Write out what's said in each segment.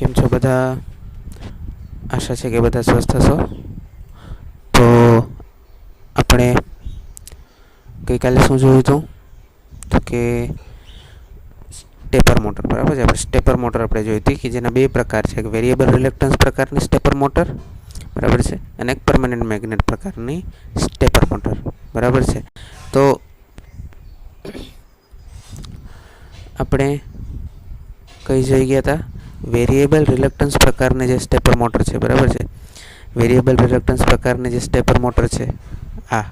કેમ છો બધા? આશા છે કે બધા સ્વસ્થ હશો. તો આપણે ગઈકાલે શું જોયું હતું? તો કે સ્ટેપર મોટર, બરાબર છે. આપણે સ્ટેપર મોટર આપણે જોઈ હતી કે જેના બે પ્રકાર છે, એક વેરિયેબલ રિલક્ટન્સ પ્રકારની સ્ટેપર મોટર, બરાબર છે, અને એક પરમેનન્ટ મેગ્નેટ પ્રકારની સ્ટેપર મોટર, બરાબર છે. તો આપણે કઈ જોઈ ગયા હતા? વેરિયેબલ રિલક્ટન્સ પ્રકારની જે સ્ટેપર મોટર છે, બરાબર છે. વેરિયેબલ રિલક્ટન્સ પ્રકારની જે સ્ટેપર મોટર છે આ,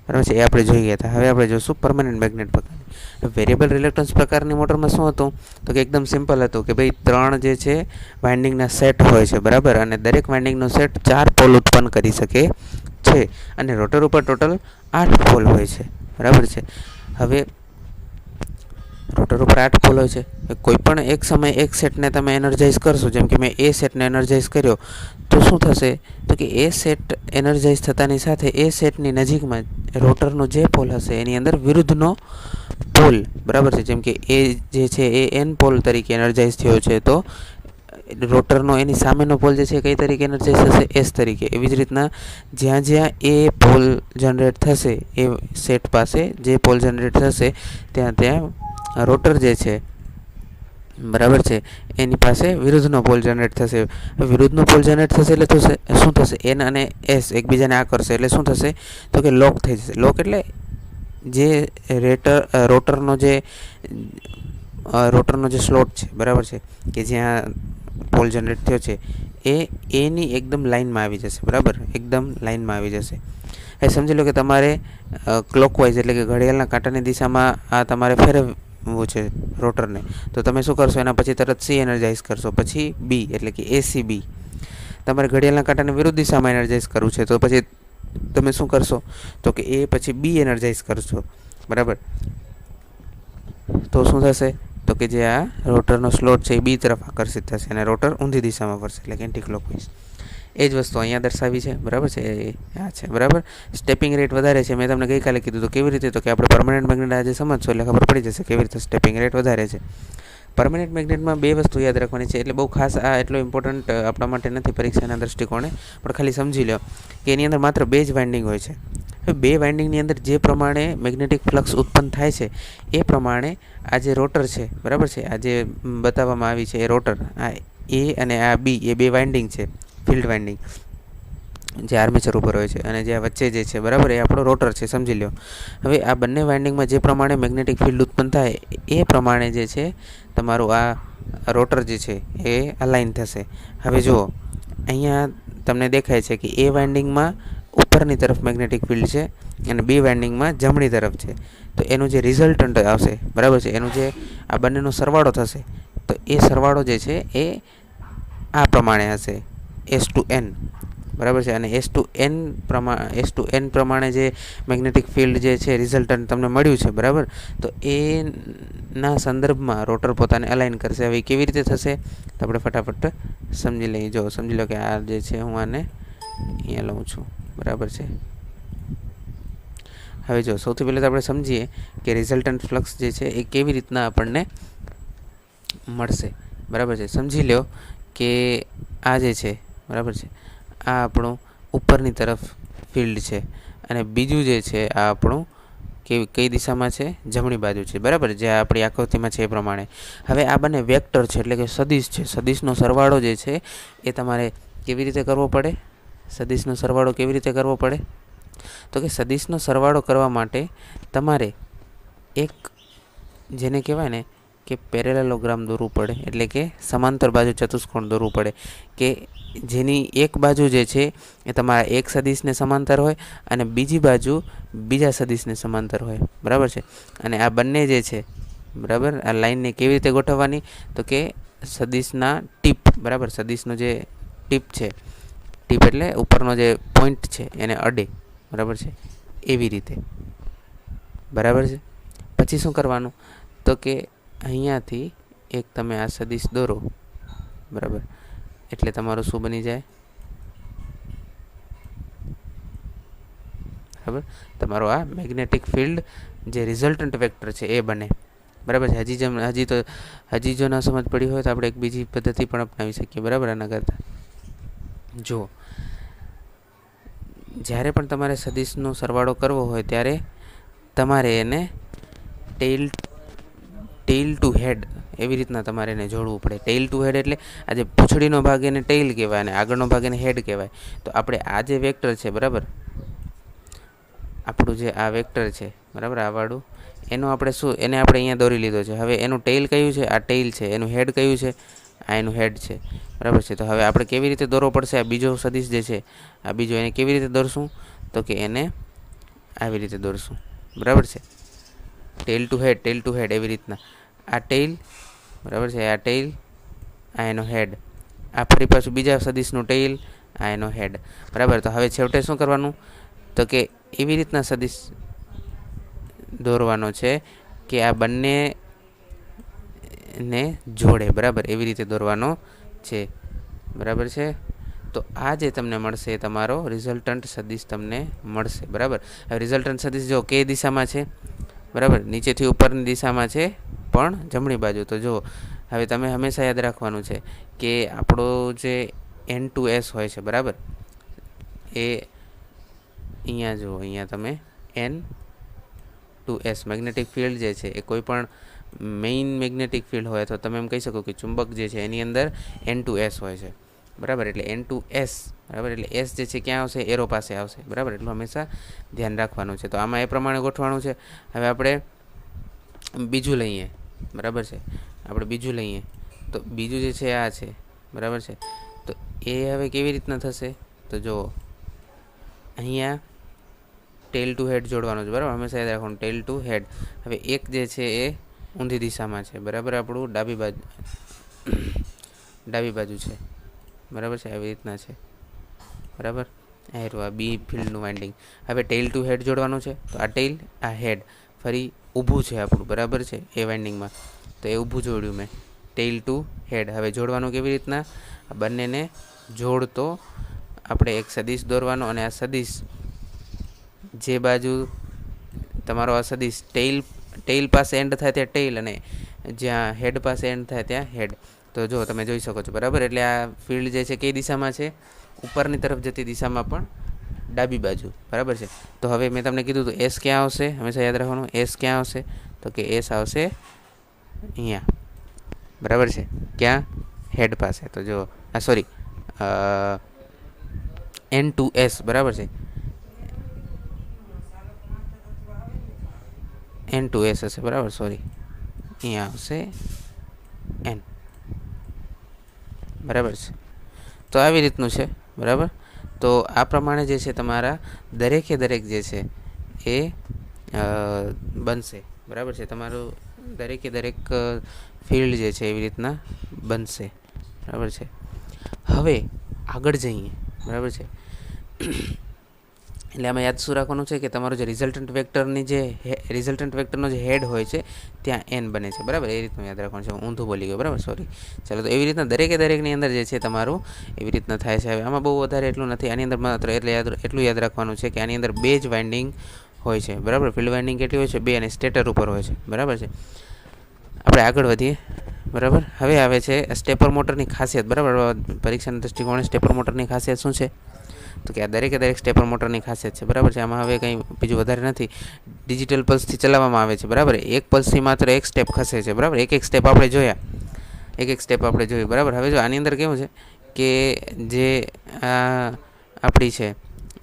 બરાબર છે, એ આપણે જોઈ ગયા હતા. હવે આપણે જોઈશું પરમેનન્ટ મેગ્નેટ પ્રકારની. વેરિયેબલ રિલક્ટન્સ પ્રકારની મોટરમાં શું હતું? તો કે એકદમ સિમ્પલ હતું કે ભાઈ 3 જે છે વાઇન્ડિંગના સેટ હોય છે, બરાબર, અને દરેક વાઇન્ડિંગનો સેટ 4 પોલ ઉત્પન્ન કરી શકે છે, અને રોટર ઉપર ટોટલ 8 પોલ હોય છે, બરાબર છે. હવે રોટર ઉપર 8 પોલ હોય છે. કોઈ પણ એક સમયે એક સેટને તમે એનર્જાઇઝ કરશો, જેમ કે મેં એ સેટને એનર્જાઇઝ કર્યો, તો શું થશે? તો કે એ સેટ એનર્જાઇઝ થતાની સાથે એ સેટની નજીકમાં રોટરનો જે પોલ હશે એની અંદર વિરુદ્ધનો પોલ, બરાબર છે. જેમ કે એ જે છે એ એન પોલ તરીકે એનર્જાઇઝ થયો છે, તો રોટરનો એની સામેનો પોલ જે છે કઈ તરીકે એનર્જાઇઝ થશે? એસ તરીકે. એવી જ રીતના જ્યાં જ્યાં એ પોલ જનરેટ થશે, એ સેટ પાસે જે પોલ જનરેટ થશે ત્યાં ત્યાં રોટર જે છે, બરાબર છે, એની પાસે વિરુદ્ધનો પોલ જનરેટ થશે. વિરુદ્ધનો પોલ જનરેટ થશે એટલે શું થશે? એન અને એસ એકબીજાને આ કરશે એટલે શું થશે? તો કે લોક થઈ જશે. લોક એટલે જે રોટરનો જે સ્લોટ છે, બરાબર છે, કે જ્યાં પોલ જનરેટ થયો છે એ એની એકદમ લાઇનમાં આવી જશે, બરાબર, એકદમ લાઇનમાં આવી જશે. એ સમજી લો કે તમારે ક્લોકવાઇઝ એટલે કે ઘડિયાળના કાંટાની દિશામાં આ તમારે ફેરવવું છે રોટરને, તો તમે શું કરશો? એના પછી તરત સી એનર્જાઇઝ કરશો, પછી બી એટલે કે એસીબી. તમારે ઘડિયાળના કાંટાને વિરુદ્ધ દિશામાં એનર્જાઇઝ કરવું છે, તો પછી તમે શું કરશો? તો કે એ પછી બી એનર્જાઇઝ કરશો, બરાબર. તો શું થશે? તો કે જે આ રોટરનો સ્લોટ છે એ બી તરફ આકર્ષિત થશે અને રોટર ઊંધી દિશામાં ફરશે, એટલે કે એન્ટી ક્લોકવાઇઝ. એ જ વસ્તુ અહીંયા દર્શાવી છે, બરાબર છે. આ છે, બરાબર. સ્ટેપિંગ રેટ વધારે છે. મેં તમને ગઈકાલે કીધું તો કેવી રીતે? તો કે આપણે પરમનન્ટ મેગ્નેટ આજે સમજશો એટલે ખબર પડી જશે કેવી રીતે સ્ટેપિંગ રેટ વધારે છે. પરમનન્ટ મેગ્નેટમાં બે વસ્તુ યાદ રાખવાની છે, એટલે બહુ ખાસ આ એટલો ઇમ્પોર્ટન્ટ આપણા માટે નથી પરીક્ષાના દૃષ્ટિકોણે, પણ ખાલી સમજી લો કે એની અંદર માત્ર 2 જ વાઇન્ડિંગ હોય છે. હવે 2 વાઇન્ડિંગની અંદર જે પ્રમાણે મેગ્નેટિક ફ્લક્સ ઉત્પન્ન થાય છે એ પ્રમાણે આ જે રોટર છે, બરાબર છે, આ જે બતાવવામાં આવી છે એ રોટર, આ એ અને આ બી, એ 2 વાઇન્ડિંગ છે, ફિલ્ડ વાઇન્ડિંગ જે આર્મેચર ઉપર હોય છે, અને જે વચ્ચે જે છે, બરાબર, એ આપણો રોટર છે, સમજી લો. હવે આ બંને વાઇન્ડિંગમાં જે પ્રમાણે મેગ્નેટિક ફિલ્ડ ઉત્પન્ન થાય એ પ્રમાણે જે છે તમારું આ રોટર જે છે એ અલાઇન થશે. હવે જુઓ, અહીંયા તમને દેખાય છે કે એ વાઇન્ડિંગમાં ઉપરની તરફ મેગ્નેટિક ફિલ્ડ છે અને બી વાઇન્ડિંગમાં જમણી તરફ છે. તો એનું જે રિઝલ્ટન્ટ આવશે, બરાબર છે, એનું જે આ બંનેનો સરવાળો થશે, તો એ સરવાળો જે છે એ આ પ્રમાણે હશે, S/N, બરાબર છે. અને S/N પ્રમાણે જે મેગ્નેટિક ફિલ્ડ જે છે રિઝલ્ટન્ટ તમને મળ્યું છે, બરાબર, તો એના સંદર્ભમાં રોટર પોતાને અલાઇન કરશે. હવે કેવી રીતે થશે તો આપણે ફટાફટ સમજી લઈએ. જો સમજી લો કે આ જે છે હું આને અહીંયા લઉં છું, બરાબર છે. હવે જો સૌથી પહેલાં તો આપણે સમજીએ કે રિઝલ્ટન્ટ ફ્લક્સ જે છે એ કેવી રીતના આપણને મળશે, બરાબર છે. સમજી લો કે આ જે છે, બરાબર છે, આ આપણું ઉપરની તરફ ફિલ્ડ છે અને બીજું જે છે આ આપણું કઈ દિશામાં છે? જમણી બાજુ છે, બરાબર, જે આપણી આકૃતિમાં છે એ પ્રમાણે. હવે આ બંને વેક્ટર છે એટલે કે સદિશ છે. સદિશનો સરવાળો જે છે એ તમારે કેવી રીતે કરવો પડે? સદિશનો સરવાળો કેવી રીતે કરવો પડે? તો કે સદિશનો સરવાળો કરવા માટે તમારે એક જેને કહેવાય ને કે પેરેલેલોગ્રામ દોરવું પડે, એટલે કે સમાંતર બાજુ ચતુષ્કોણ દોરવું પડે, કે જેની એક બાજુ જે છે એ તમારા એક સદિશને સમાંતર હોય અને બીજી બાજુ બીજા સદિશને સમાંતર હોય, બરાબર છે. અને આ બંને જે છે, બરાબર, આ લાઇનને કેવી રીતે ગોઠવવાની? તો કે સદિશના ટીપ, બરાબર, સદિશનો જે ટીપ છે, ટીપ એટલે ઉપરનો જે પોઈન્ટ છે એને અડે, બરાબર છે, એવી રીતે, બરાબર છે. પછી શું કરવાનું? તો કે અહીંયાથી એક તમે આ સદિશ દોરો, બરાબર, એટલે તમારું શું બની જાય? બરાબર, તમારો આ મેગ્નેટિક ફિલ્ડ જે રિઝલ્ટન્ટ વેક્ટર છે એ બને, બરાબર છે. હજી જો ના સમજ પડી હોય તો આપણે એક બીજી પદ્ધતિ પણ અપનાવી શકીએ. બરાબર. આના કરતાં જો જ્યારે પણ તમારે સદિશનો સરવાળો કરવો હોય ત્યારે તમારે એને ટેઇલ ટુ હેડ એવી રીતના તમારે એને જોડવું પડે. ટેઇલ ટુ હેડ એટલે આજે પૂંછડીનો ભાગ એને ટેઇલ કહેવાય અને આગળનો ભાગ એને હેડ કહેવાય. તો આપણે આ જે વેક્ટર છે, બરાબર, આપણું જે આ વેક્ટર છે, બરાબર, આ વાળું, એનું આપણે એને આપણે અહીંયા દોરી લીધો છે. હવે એનું ટેઇલ કયું છે? આ ટેઇલ છે. એનું હેડ કયું છે? આ એનું હેડ છે. બરાબર છે. તો હવે આપણે કેવી રીતે દોરવો પડશે? આ બીજો સદિશ જે છે, આ બીજો, એને કેવી રીતે દોરશું? તો કે એને આવી રીતે દોરશું. બરાબર છે. ટેઇલ ટુ હેડ એવી રીતના. આ ટેઇલ, બરાબર છે, આ ટેઇલ, આ એનો હેડ, આ ફરી પાછું બીજા સદિશનું ટેઇલ, આ એનો હેડ. બરાબર. તો હવે છેવટે શું કરવાનું? તો કે એવી રીતના સદિશ દોરવાનો છે કે આ બંનેને જોડે. બરાબર. એવી રીતે દોરવાનો છે. બરાબર છે. તો આ જે તમને મળશે એ તમારો રિઝલ્ટન્ટ સદિશ તમને મળશે. બરાબર. હવે રિઝલ્ટન્ટ સદિશ જો કે દિશામાં છે, બરાબર, નીચેથી ઉપરની દિશામાં છે પણ જમણી બાજુ. તો જો હવે તમે હંમેશા યાદ રાખવાનું છે કે આપણો જે N2S હોય છે, બરાબર, એ અહીંયા જુઓ, અહીંયા તમે N2S મેગ્નેટિક ફિલ્ડ જે છે એ કોઈ પણ મેઇન મેગ્નેટિક ફિલ્ડ હોય તો તમે એમ કહી શકો કે ચુંબક જે છે એની અંદર N2S હોય છે. બરાબર. એટલે N2S, બરાબર, એટલે S જે છે ક્યાં આવશે? એરો પાસે આવશે. બરાબર. એટલું હંમેશા ધ્યાન રાખવાનું છે. તો આમાં એ પ્રમાણે ગોઠવાનું છે. હવે આપણે બીજું લઈએ. બરાબર છે. આપણે બીજું લઈએ તો બીજું જે છે આ છે. બરાબર છે. તો એ હવે કેવી રીતના થશે? તો જુઓ, અહીંયા ટેલ ટુ હેડ જોડવાનું છે. બરાબર. હંમેશા યાદ રાખવાનું, ટેલ ટુ હેડ. હવે એક જે છે એ ઊંધી દિશામાં છે. બરાબર. આપણું ડાબી બાજુ છે. બરાબર છે. આવી રીતના છે. બરાબર. આ બી ફિલ્ડનું વાઇન્ડિંગ. હવે ટેલ ટુ હેડ જોડવાનું છે. તો આ ટેલ, આ હેડ ફરી ઊભું છે આપણું. બરાબર છે. એ વાઇન્ડિંગમાં તો એ ઊભું જોડ્યું મેં, ટેલ ટુ હેડ. હવે જોડવાનું કેવી રીતના? આ બંનેને જોડતો આપણે એક સદિશ દોરવાનો અને આ સદિશ જે બાજુ તમારો આ સદિશ ટેઇલ પાસે એન્ડ થાય ત્યાં ટેઇલ અને જ્યાં હેડ પાસે એન્ડ થાય ત્યાં હેડ. તો જો તમે જોઈ શકો છો. બરાબર. એટલે આ ફિલ્ડ જે છે કઈ દિશામાં છે? ઉપરની તરફ જતી દિશામાં પણ ડાબી બાજુ. બરાબર છે. તો હવે મેં તમને કીધું તો એસ ક્યાં આવશે? હંમેશા યાદ રાખવાનું, એસ ક્યાં આવશે? તો કે એસ આવશે અહીંયા. બરાબર છે. ક્યાં? હેડ પાસે. તો જો સોરી, N2S. બરાબર છે. N2S હશે. બરાબર. સોરી, અહીંયા આવશે N. બરાબર છે. તો આવી રીતનું છે. બરાબર. તો આ પ્રમાણે જે છે તમારા દરેકે દરેક જે છે એ બનશે. બરાબર છે. તમારું દરેકે દરેક ફિલ્ડ જે છે એવી રીતના બનશે. બરાબર છે. હવે આગળ જઈએ. બરાબર છે. એટલે આમાં યાદ શું રાખવાનું છે કે તમારો જે રિઝલ્ટન્ટ વેક્ટરનો જે હેડ હોય છે ત્યાં એન બને છે. બરાબર. એ રીતનું યાદ રાખવાનું છે. હું ઊંધું બોલી ગયો. બરાબર. સોરી. ચાલો. તો એવી રીતના દરેકે દરેકની અંદર જે છે તમારું એવી રીતના થાય છે. હવે આમાં બહુ વધારે એટલું નથી. આની અંદર માત્ર એટલું યાદ રાખવાનું છે કે આની અંદર બે જ વાઇન્ડિંગ હોય છે. બરાબર. ફિલ્ડ વાઇન્ડિંગ કેટલી હોય છે? બે, અને સ્ટેટર ઉપર હોય છે. બરાબર છે. આપણે આગળ વધીએ. બરાબર. હવે આવે છે સ્ટેપર મોટરની ખાસિયત. બરાબર. પરીક્ષાના દૃષ્ટિકોણે સ્ટેપર મોટરની ખાસિયત શું છે? તો કે આ દરેકે દરેક સ્ટેપર મોટરની ખાસિયત છે. બરાબર છે. આમાં હવે કંઈ બીજું વધારે નથી. ડિજિટલ પલ્સથી ચલાવવામાં આવે છે. બરાબર. એક પલ્સથી માત્ર એક સ્ટેપ ખસે છે. બરાબર. એક સ્ટેપ આપણે જોયા. બરાબર. હવે જો આની અંદર કેવું છે કે જે આપણી છે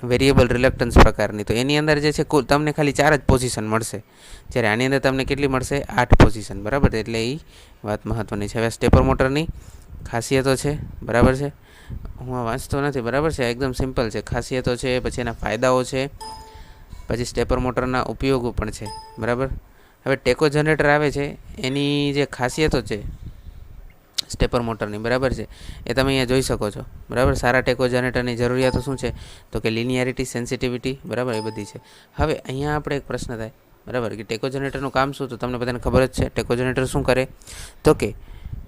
વેરિયેબલ રિલક્ટન્સ પ્રકારની, તો એની અંદર જે છે તમને ખાલી 4 જ પોઝિશન મળશે, જ્યારે આની અંદર તમને કેટલી મળશે? 8 પોઝિશન. બરાબર. એટલે એ વાત મહત્ત્વની છે. હવે સ્ટેપર મોટરની ખાસિયતો છે. બરાબર છે. હું આ વાંચતો નથી. બરાબર છે. એકદમ સિમ્પલ છે. ખાસિયતો છે, પછી એના ફાયદાઓ છે, પછી સ્ટેપર મોટરના ઉપયોગો પણ છે. બરાબર. હવે ટેકો જનરેટર આવે છે, એની જે ખાસિયતો છે સ્ટેપર મોટરની, બરાબર છે, એ તમે અહીંયા જોઈ શકો છો. બરાબર. સારા ટેકો જનરેટરની જરૂરિયાતો શું છે? તો કે લિનિયારિટી, સેન્સિટિવિટી. બરાબર. એ બધી છે. હવે અહીંયા આપણે એક પ્રશ્ન થાય. બરાબર, કે ટેકો જનરેટરનું કામ શું? તો તમને બધાને ખબર જ છે. ટેકો જનરેટર શું કરે? તો કે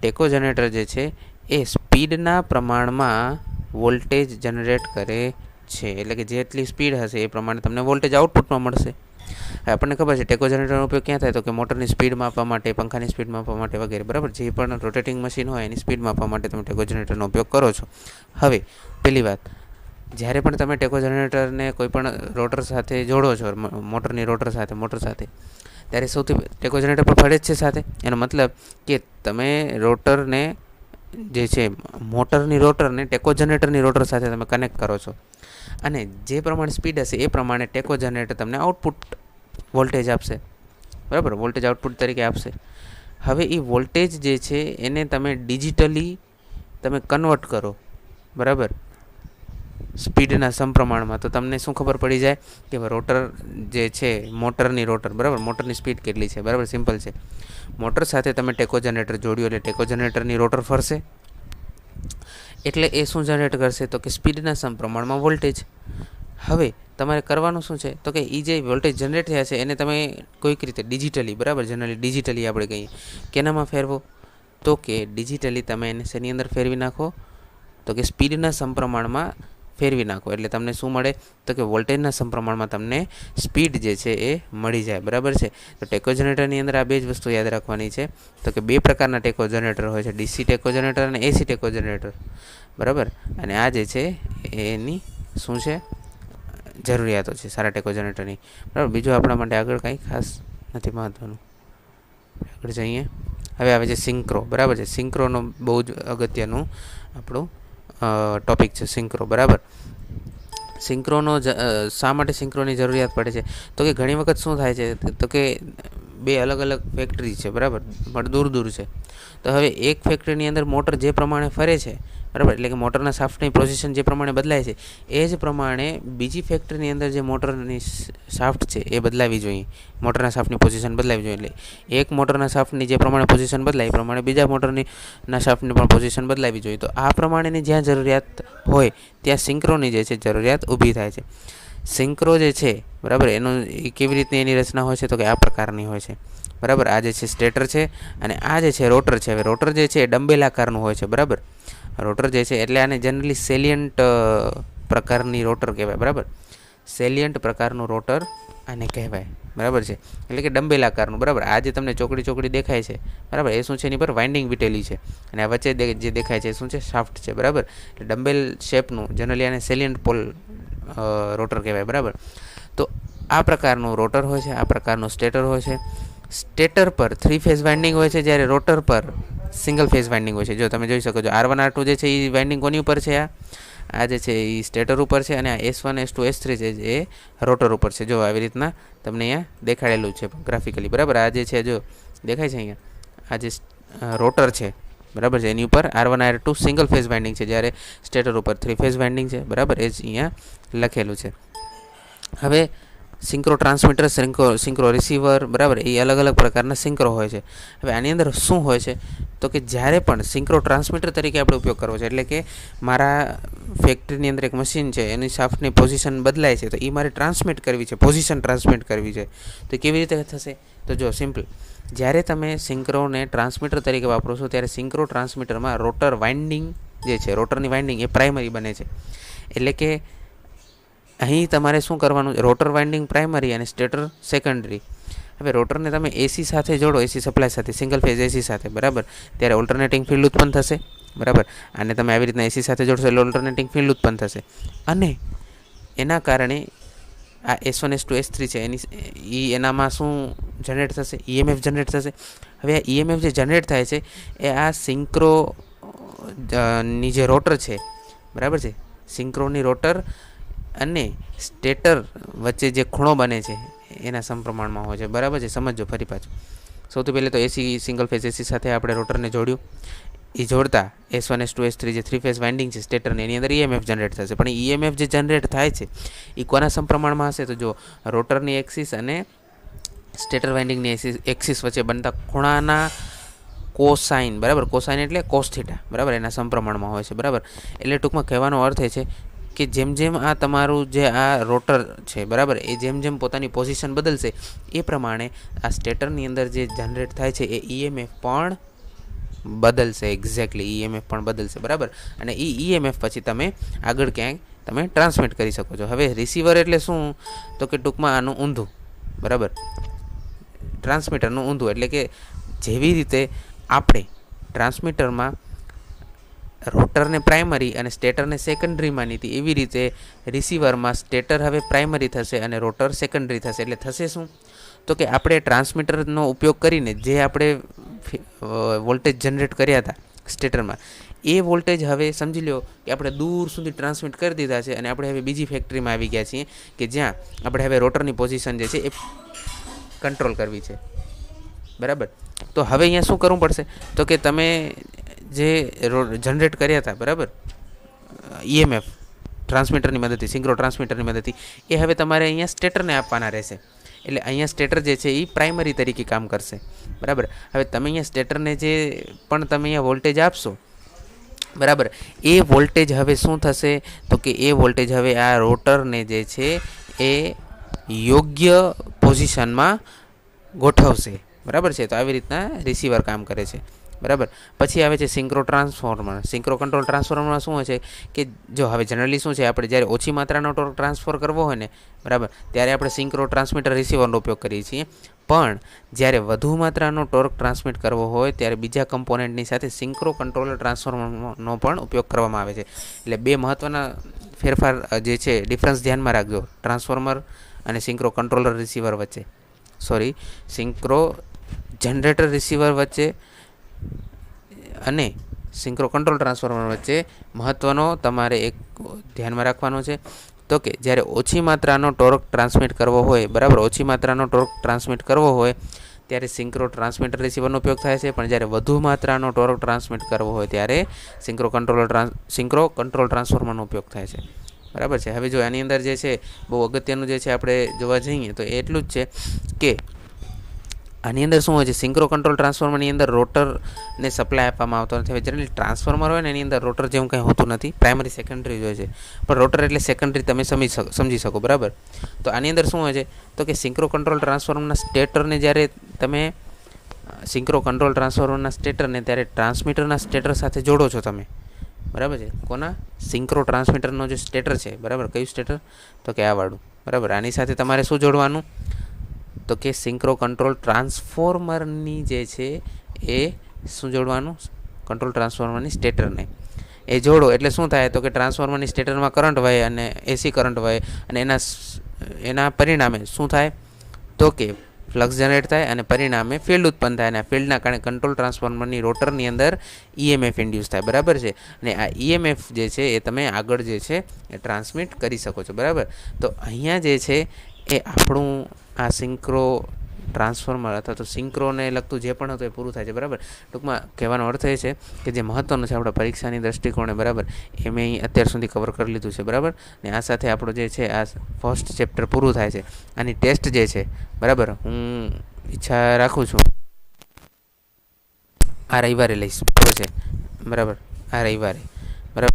ટેકો જનરેટર જે છે એ સ્પીડના પ્રમાણમાં વોલ્ટેજ જનરેટ કરે છે. એટલે કે જેટલી સ્પીડ હશે એ પ્રમાણે તમને વોલ્ટેજ આઉટપુટમાં મળશે. આપણને ખબર છે ટેકો જનરેટરનો ઉપયોગ ક્યાં થાય, તો કે મોટરની સ્પીડ માપવા માટે, પંખાની સ્પીડ માપવા માટે વગેરે, બરાબર. જે પણ રોટેટિંગ મશીન હોય એની સ્પીડ માપવા માટે તમે ટેકો જનરેટરનો ઉપયોગ કરો છો. હવે પહેલી વાત, જ્યારે પણ તમે ટેકો જનરેટરને કોઈ પણ રોટર સાથે જોડો છો, મોટરની રોટર સાથે, મોટર સાથે, ત્યારે સૌથી ટેકો જનરેટર પણ ફરે જ છે સાથે. એનો મતલબ કે તમે રોટરને જે છે મોટરની રોટરને ટેકો જનરેટરની રોટર સાથે તમે કનેક્ટ કરો છો, અને જે પ્રમાણે સ્પીડ હશે એ પ્રમાણે ટેકો જનરેટર તમને આઉટપુટ વોલ્ટેજ આપશે, બરાબર. વોલ્ટેજ આઉટપુટ તરીકે આપશે. હવે એ વોલ્ટેજ જે છે એને તમે ડિજિટલી તમે કન્વર્ટ કરો, બરાબર, સ્પીડના સમપ્રમાણમાં, તો તમને શું ખબર પડી જાય કે રોટર જે છે મોટરની રોટર, બરાબર, મોટરની સ્પીડ કેટલી છે, બરાબર. સિમ્પલ છે. મોટર સાથે તમે ટેકો જનરેટર જોડ્યું એટલે ટેકો જનરેટરની રોટર ફરશે, એટલે એ શું જનરેટ કરશે, તો કે સ્પીડના સમપ્રમાણમાં વોલ્ટેજ. હવે તમારે કરવાનું શું છે, તો કે એ જે વોલ્ટેજ જનરેટ થયા છે એને તમે કોઈક રીતે ડિજિટલી, બરાબર, જનરલી ડિજિટલી આપણે કહીએ, કેનામાં ફેરવો, તો કે ડિજિટલી તમે એને શેની અંદર ફેરવી નાખો, તો કે સ્પીડના સમપ્રમાણમાં ફેરવી નાખો. એટલે તમને શું મળે, તો કે વોલ્ટેજના સમપ્રમાણમાં તમને સ્પીડ જે છે એ મળી જાય, બરાબર છે. તો ટેકો જનરેટરની અંદર આ બે જ વસ્તુ યાદ રાખવાની છે, તો કે બે પ્રકારના ટેકો જનરેટર હોય છે, ડીસી ટેકો જનરેટર અને એસી ટેકો જનરેટર, બરાબર. અને આ જે છે એની શું છે જરૂરિયાતો છે સારા ટેકો જનરેટરની, બરાબર. બીજું આપણા માટે આગળ કંઈ ખાસ નથી મહત્ત્વનું. આગળ જઈએ. હવે આવે છે સિંક્રો, બરાબર છે. સિંક્રોનો બહુ જ અગત્યનું આપણું ટોપિક છે સિંક્રો, બરાબર. સિંક્રોનો શા માટે સિંક્રોની જરૂરિયાત પડે છે, તો કે ઘણી વખત શું થાય છે, તો કે બે અલગ અલગ ફેક્ટરી છે, બરાબર, પણ દૂર દૂર છે. તો હવે એક ફેક્ટરીની અંદર મોટર જે પ્રમાણે ફરે છે, બરાબર, એટલે કે મોટરના શાફ્ટની પોઝિશન જે પ્રમાણે બદલાય છે એ જ પ્રમાણે બીજી ફેક્ટરીની અંદર જે મોટરની શાફ્ટ છે એ બદલાવી જોઈએ, મોટરના શાફ્ટની પોઝિશન બદલાવી જોઈએ. એટલે એક મોટરના શાફ્ટની જે પ્રમાણે પોઝિશન બદલાય એ પ્રમાણે બીજા મોટરની શાફ્ટની પણ પોઝિશન બદલાવી જોઈએ. તો આ પ્રમાણેની જ્યાં જરૂરિયાત હોય ત્યાં સિંક્રોની જે છે જરૂરિયાત ઊભી થાય છે. સિંક્રો જે છે, બરાબર, એનું કેવી રીતની એની રચના હોય છે, તો કે આ પ્રકારની હોય છે, બરાબર. આ જે છે સ્ટેટર છે અને આ જે છે રોટર છે. હવે રોટર જે છે એ ડંબેલ આકારનું હોય છે, બરાબર. રોટર જે છે એટલે આને જનરલી સેલિયન્ટ પ્રકારની રોટર કહેવાય, બરાબર. સેલિયન્ટ પ્રકારનું રોટર આને કહેવાય, બરાબર છે. એટલે કે ડંબેલ આકારનું, બરાબર. આ જે તમને ચોકડી દેખાય છે, બરાબર, એ શું છે, એની પર વાઇન્ડિંગ વીટેલી છે, અને આ વચ્ચે જે દેખાય છે એ શું છે, શાફ્ટ છે, બરાબર. એટલે ડંબેલ શેપનું જનરલી આને સેલિયન્ટ પોલ રોટર કહેવાય, બરાબર. તો આ પ્રકારનું રોટર હોય છે, આ પ્રકારનું સ્ટેટર હોય છે. સ્ટેટર પર 3 ફેઝ વાઇન્ડિંગ હોય છે, જ્યારે રોટર પર સિંગલ ફેઝ વાઇન્ડિંગ હોય છે. જો તમે જોઈ શકો છો R1 R2 જે છે એ વાઇન્ડિંગ કોની ઉપર છે, આ જે છે એ સ્ટેટર ઉપર છે, અને આ S1 S2 S3 છે એ રોટર ઉપર છે. જો આવી રીતના તમને અહીંયા દેખાડેલું છે ગ્રાફિકલી, બરાબર. આ જે છે જો દેખાય છે અહીંયા, આ જે રોટર છે, બરાબર છે, એની ઉપર R1 R2 single phase winding છે, જ્યારે સ્ટેટર ઉપર 3 ફેઝ વાઇન્ડિંગ છે, બરાબર. એ જ અહીંયા લખેલું છે. હવે સિંક્રો ટ્રાન્સમીટર, સિંક્રો રિસીવર, બરાબર, એ અલગ અલગ પ્રકારના સિંક્રો હોય છે. હવે આની અંદર શું હોય છે, તો કે જ્યારે પણ સિંક્રો ટ્રાન્સમીટર તરીકે આપણે ઉપયોગ કરવો છે, એટલે કે મારા ફેક્ટરીની અંદર એક મશીન છે, એની શાફ્ટની પોઝિશન બદલાય છે, તો એ મારે ટ્રાન્સમિટ કરવી છે, પોઝિશન ટ્રાન્સમિટ કરવી છે. તો કેવી રીતે થશે, તો જો સિમ્પલ, જ્યારે તમે સિંક્રોને ટ્રાન્સમીટર તરીકે વાપરો છો ત્યારે સિંક્રો ટ્રાન્સમીટરમાં રોટર વાઇન્ડિંગ જે છે, રોટરની વાઇન્ડિંગ એ પ્રાઇમરી બને છે. એટલે કે અહીં તમારે શું કરવાનું, રોટર વાઇન્ડિંગ પ્રાઇમરી અને સ્ટેટર સેકન્ડરી. હવે રોટરને તમે એસી સાથે જોડો, એસી સપ્લાય સાથે, સિંગલ ફેઝ એસી સાથે, બરાબર, ત્યારે ઓલ્ટરનેટિંગ ફિલ્ડ ઉત્પન્ન થશે, બરાબર. અને તમે આવી રીતના એસી સાથે જોડશો એટલે ઓલ્ટરનેટિંગ ફિલ્ડ ઉત્પન્ન થશે, અને એના કારણે આ S1 S2 S3 છે એનામાં શું જનરેટ થશે, EMF જનરેટ થશે. હવે આ EMF જે જનરેટ થાય છે એ આ સિંક્રોની જે રોટર છે, બરાબર છે, સિંક્રોની રોટર અને સ્ટેટર વચ્ચે જે ખૂણો બને છે એના સમપ્રમાણમાં હોય છે, બરાબર છે. સમજો ફરી પાછું. સૌથી પહેલાં તો એસી સિંગલ ફેઝ એસી સાથે આપણે રોટરને જોડ્યું, એ જોડતા S1 S2 S3 જે 3 ફેઝ વાઇન્ડિંગ છે સ્ટેટરની, એની અંદર EMF જનરેટ થશે. પણ EMF જે જનરેટ થાય છે એ કોના સમપ્રમાણમાં હશે, તો જો રોટરની એક્સિસ અને સ્ટેટર વાઇન્ડિંગની એક્સિસ વચ્ચે બનતા ખૂણાના કોસાઇન, બરાબર, કોસાઇન એટલે કોસ થીટા, બરાબર, એના સમપ્રમાણમાં હોય છે, બરાબર. એટલે ટૂંકમાં કહેવાનો અર્થ એ છે કે જેમ જેમ આ તમારું જે આ રોટર છે, બરાબર, એ જેમ જેમ પોતાની પોઝિશન બદલશે એ પ્રમાણે આ સ્ટેટરની અંદર જે જનરેટ થાય છે એ EMF પણ બદલશે, એક્ઝેક્ટલી EMF પણ બદલશે, બરાબર. અને એ EMF પછી તમે આગળ ક્યાંય તમે ટ્રાન્સમિટ કરી શકો છો. હવે રિસીવર એટલે શું, તો કે ટૂંકમાં આનું ઊંધું, બરાબર. ટ્રાન્સમીટરનું ઊંધું એટલે કે જેવી રીતે આપણે ટ્રાન્સમીટરમાં રોટરને પ્રાઇમરી અને સ્ટેટરને સેકન્ડરી માની હતી, એવી રીતે રિસીવરમાં સ્ટેટર હવે પ્રાઇમરી થશે અને રોટર સેકન્ડરી થશે. એટલે થશે શું? તો કે આપણે ટ્રાન્સમીટરનો ઉપયોગ કરીને જે આપણે વોલ્ટેજ જનરેટ કર્યા હતા સ્ટેટરમાં, એ વોલ્ટેજ હવે સમજી લો કે આપણે દૂર સુધી ટ્રાન્સમિટ કરી દીધા છે અને આપણે હવે બીજી ફેક્ટરીમાં આવી ગયા છીએ કે જ્યાં આપણે હવે રોટરની પોઝિશન જે છે એ કંટ્રોલ કરવી છે. બરાબર. તો હવે અહીંયા શું કરવું પડશે? તો કે તમે જે જનરેટ કર્યા હતા, બરાબર, ઈએમએફ ટ્રાન્સમીટરની મદદથી, સિંક્રો ટ્રાન્સમીટરની મદદથી, એ હવે તમારે અહીંયા સ્ટેટરને આપવાના રહેશે. એટલે અહીંયા સ્ટેટર જે છે એ પ્રાઇમરી તરીકે કામ કરશે. બરાબર. હવે તમે અહીંયા સ્ટેટરને જે પણ તમે અહીંયા વોલ્ટેજ આપશો, બરાબર, એ વોલ્ટેજ હવે શું થશે? તો કે એ વોલ્ટેજ હવે આ રોટરને જે છે એ યોગ્ય પોઝિશનમાં ગોઠવશે. બરાબર છે. તો આવી રીતના રિસીવર કામ કરે છે. બરાબર. પછી આવે છે સિંક્રો ટ્રાન્સફોર્મર. સિંક્રો કંટ્રોલ ટ્રાન્સફોર્મરમાં શું હોય છે કે જો હવે જનરલી શું છે, આપણે જ્યારે ઓછી માત્રાનો ટોર્ક ટ્રાન્સફર કરવો હોય ને, બરાબર, ત્યારે આપણે સિંક્રો ટ્રાન્સમીટર રિસીવરનો ઉપયોગ કરીએ છીએ. પણ જ્યારે વધુ માત્રાનો ટોર્ક ટ્રાન્સમિટ કરવો હોય ત્યારે બીજા કમ્પોનન્ટની સાથે સિંક્રો કંટ્રોલર ટ્રાન્સફોર્મરનો પણ ઉપયોગ કરવામાં આવે છે. એટલે બે મહત્ત્વના ફેરફાર જે છે, ડિફરન્સ ધ્યાનમાં રાખજો ટ્રાન્સફોર્મર અને સિંક્રો કંટ્રોલર રિસીવર વચ્ચે, સિંક્રો જનરેટર રિસીવર વચ્ચે અને સિંક્રો કંટ્રોલ ટ્રાન્સફોર્મર વચ્ચે મહત્ત્વનો તમારે એક ધ્યાનમાં રાખવાનો છે. તો કે જ્યારે ઓછી માત્રાનો ટોર્ક ટ્રાન્સમિટ કરવો હોય, બરાબર, ઓછી માત્રાનો ટોર્ક ટ્રાન્સમિટ કરવો હોય ત્યારે સિંક્રો ટ્રાન્સમીટર રિસીવરનો ઉપયોગ થાય છે. પણ જ્યારે વધુ માત્રાનો ટોર્ક ટ્રાન્સમિટ કરવો હોય ત્યારે સિંક્રો કંટ્રોલ ટ્રાન્સફોર્મરનો ઉપયોગ થાય છે. બરાબર છે. હવે જો આની અંદર જે છે બહુ અગત્યનું જે છે આપણે જોવા જઈએ તો એટલું જ છે કે આની અંદર શું હોય છે, સિંક્રો કંટ્રોલ ટ્રાન્સફોર્મરની અંદર રોટરને સપ્લાય આપવામાં આવતો નથી. હવે જનરલી ટ્રાન્સફોર્મર હોય ને એની અંદર રોટર જેવું કંઈ હોતું નથી, પ્રાઇમરી સેકન્ડરી જ હોય છે. પણ રોટર એટલે સેકન્ડરી તમે સમજી શકો. બરાબર. તો આની અંદર શું હોય છે તો કે સિંક્રો કંટ્રોલ ટ્રાન્સફોર્મરના સ્ટેટરને જ્યારે તમે સિંક્રો કંટ્રોલ ટ્રાન્સફોર્મરના સ્ટેટરને ત્યારે ટ્રાન્સમીટરના સ્ટેટર સાથે જોડો છો તમે. બરાબર છે. કોના? સિંક્રો ટ્રાન્સમીટરનો જે સ્ટેટર છે, બરાબર, કયું સ્ટેટર? તો કે આ વાળું. બરાબર. આની સાથે તમારે શું જોડવાનું? તો કે સિંક્રો કંટ્રોલ ટ્રાન્સફોર્મરની જે છે એ શું જોડવાનું? કંટ્રોલ ટ્રાન્સફોર્મરની સ્ટેટરને એ જોડો એટલે શું થાય? તો કે ટ્રાન્સફોર્મરની સ્ટેટરમાં કરંટ વહે અને એસી કરંટ વહે અને એના પરિણામે શું થાય? તો કે ફ્લક્સ જનરેટ થાય અને પરિણામે ફિલ્ડ ઉત્પન્ન થાય અને આ ફિલ્ડના કારણે કંટ્રોલ ટ્રાન્સફોર્મરની રોટરની અંદર ઈએમએફ ઇન્ડ્યુસ થાય. બરાબર છે. અને આ ઈએમએફ જે છે એ તમે આગળ જે છે એ ટ્રાન્સમિટ કરી શકો છો. બરાબર. તો અહીંયા જે છે એ આપણું આ સિંક્રો ટ્રાન્સફોર્મર અથવા તો સિંક્રોને લગતું જે પણ હતું એ પૂરું થાય છે. બરાબર. ટૂંકમાં કહેવાનો અર્થ એ છે કે જે મહત્ત્વનું છે આપણા પરીક્ષાની દૃષ્ટિકોણે, બરાબર, એ મેં અત્યાર સુધી કવર કરી લીધું છે. બરાબર. ને આ સાથે આપણું જે છે આ ફર્સ્ટ ચેપ્ટર પૂરું થાય છે. આની ટેસ્ટ જે છે, બરાબર, હું ઈચ્છા રાખું છું આ રવિવારે લઈશ. બરાબર છે. બરાબર. આ રવિવારે. બરાબર.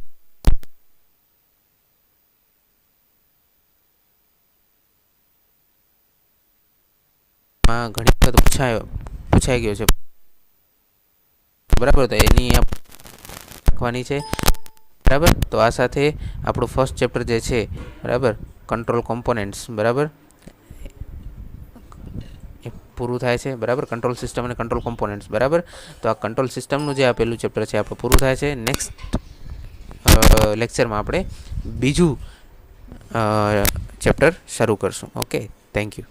ઘણી વખત પૂછાઈ ગયો છે. બરાબર. તો એની લખવાની છે. બરાબર. તો આ સાથે આપણું ફર્સ્ટ ચેપ્ટર જે છે, બરાબર, કંટ્રોલ કોમ્પોનેન્ટ્સ, બરાબર, એ પૂરું થાય છે. બરાબર. કંટ્રોલ સિસ્ટમ અને કંટ્રોલ કોમ્પોનેન્ટ્સ. બરાબર. તો આ કંટ્રોલ સિસ્ટમનું જે આપેલું ચેપ્ટર છે આપણું પૂરું થાય છે. નેક્સ્ટ લેક્ચરમાં આપણે બીજું ચેપ્ટર શરૂ કરશું. Okay, thank you.